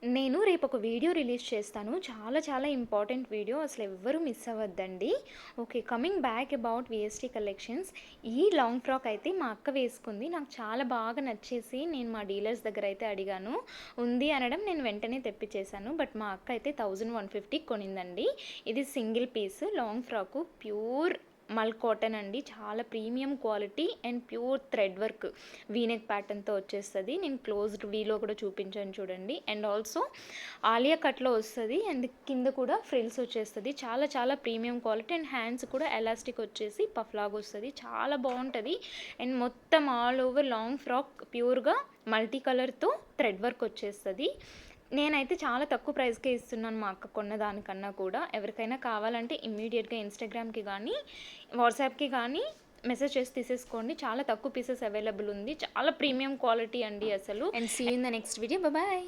నేను రేపు ఒక వీడియో రిలీజ్ చేస్తాను. చాలా చాలా ఇంపార్టెంట్ వీడియో. అసలు ఎవ్వరూ మిస్ అవ్వద్దండి. Okay. Coming back about VST collections. ఈ లాంగ్ ఫ్రాక్ అయితే మా అక్క వేసుకుంది. నాకు చాలా బాగా నచ్చేసి నేను మా డీలర్స్ దగ్గర అయితే అడిగాను. ఉంది అనడం నేను వెంటనే తెప్పించేశాను. బట్ మా అక్క అయితే 1150 కొనిందండి. ఇది single piece long frock, pure mul cotton అండి. చాలా premium quality and pure thread work V neck ప్యాటర్న్తో వచ్చేస్తుంది. నేను క్లోజ్డ్ వీలో కూడా చూపించాను చూడండి. అండ్ ఆల్సో ఆలియా కట్లో వస్తుంది అండ్ కింద కూడా ఫ్రిల్స్ వచ్చేస్తుంది. చాలా చాలా ప్రీమియం క్వాలిటీ అండ్ హ్యాండ్స్ కూడా ఎలాస్టిక్ వచ్చేసి పఫ్ లాగా వస్తుంది. చాలా బాగుంటుంది. అండ్ మొత్తం ఆల్ ఓవర్ లాంగ్ ఫ్రాక్ ప్యూర్గా మల్టీ కలర్తో థ్రెడ్ వర్క్ వచ్చేస్తుంది. నేనైతే చాలా తక్కువ ప్రైస్కే ఇస్తున్నాను మా అక్క కొన్న దానికన్నా కూడా. ఎవరికైనా కావాలంటే ఇమ్మీడియట్గా ఇన్స్టాగ్రామ్కి కానీ వాట్సాప్కి కానీ మెసేజ్ చేసి తీసేసుకోండి. చాలా తక్కువ పీసెస్ అవైలబుల్ ఉంది. చాలా ప్రీమియం క్వాలిటీ అండి అసలు. And see in the next video. Bye.